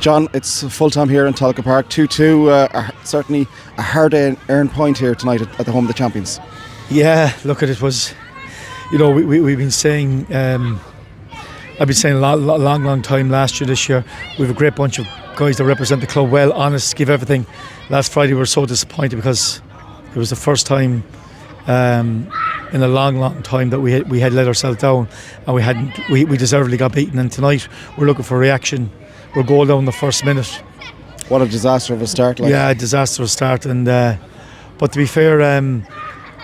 John, it's full time here in Talca Park. 2-2. Certainly a hard-earned point here tonight at the home of the champions. Yeah, look, it was. We've been saying. I've been saying a long time last year, this year. We have a great bunch of guys that represent the club well, honest, give everything. Last Friday we were so disappointed because it was the first time in a long time that we had let ourselves down, and we deservedly got beaten. And tonight we're looking for a reaction. We're goal down the first minute. What a disaster of a start! Yeah, a disastrous start. And but to be fair,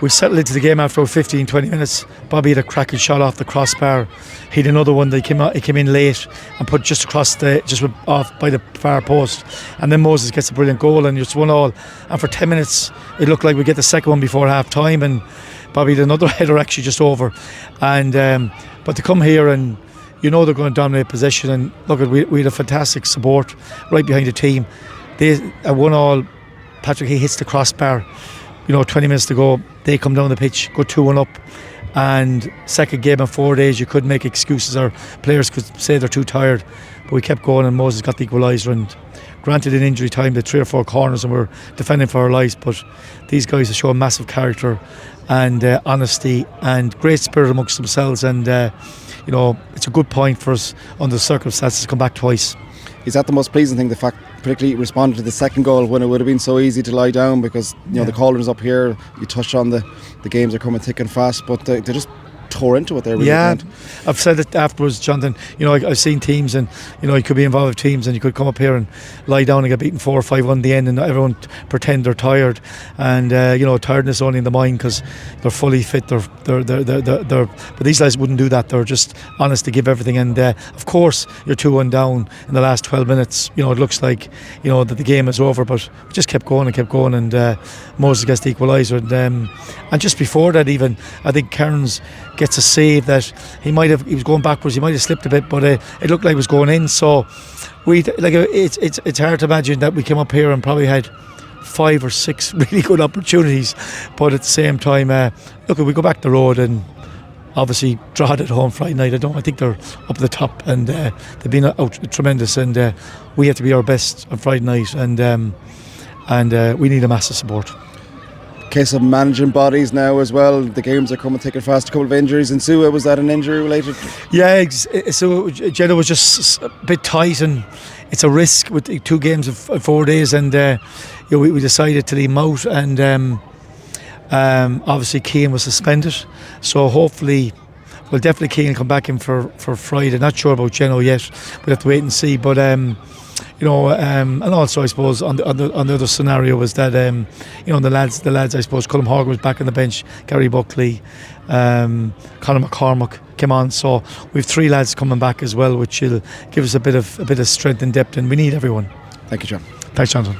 we settled into the game after about 15-20 minutes. Bobby had a cracking shot off the crossbar. He had another one that he came in late and put just across just off by the far post. And then Moses gets a brilliant goal, and it's 1-1. And for 10 minutes, it looked like we'd get the second one before half time. And Bobby had another header actually just over. And but to come here and they're going to dominate possession. And look, we had a fantastic support right behind the team. They 1-1. Patrick, he hits the crossbar. 20 minutes to go, they come down the pitch, go 2-1 up, and second game in 4 days, you couldn't make excuses, or players could say they're too tired, but we kept going, and Moses got the equaliser. And granted, in injury time, the 3 or 4 corners, and we're defending for our lives, but these guys have shown massive character and honesty and great spirit amongst themselves, and it's a good point for us under the circumstances to come back twice. Is that the most pleasing thing, the fact particularly responded to the second goal when it would have been so easy to lie down, because the cauldron's up here, you touched on the games are coming thick and fast, but they just tore into it there really. I've said it afterwards, Jonathan. I've seen teams, and you could be involved with teams, and you could come up here and lie down and get beaten 4 or 5-1 at the end, and everyone pretend they're tired, and tiredness only in the mind because they're fully fit. But these guys wouldn't do that. They're just honest to give everything, and of course you're 2-1 down in the last 12 minutes. It looks like that the game is over, but we just kept going, and Moses gets the equaliser, and just before that, even I think Kearns gets a save that he was going backwards, he might have slipped a bit, but it looked like it was going in. So it's hard to imagine that we came up here and probably had 5 or 6 really good opportunities, but at the same time, we go back the road and obviously draw it at home Friday night. I think they're up at the top, and they've been out tremendous, and we have to be our best on Friday night, and we need a massive support. Case of managing bodies now as well. The games are coming thick and fast. A couple of injuries. And Sue, was that an injury related? Yeah, so Jenna was just a bit tight, and it's a risk with 2 games of 4 days, and we decided to leave him out, and obviously Keane was suspended, so hopefully definitely Keane will come back in for Friday. Not sure about Geno yet, we'll have to wait and see, but and also I suppose on the other scenario was that the lads I suppose Colm Horgan was back on the bench, Gary Buckley, Conor McCormack came on, so we've 3 lads coming back as well, which will give us a bit of strength and depth, and we need everyone. Thank you, John. Thanks, Jonathan.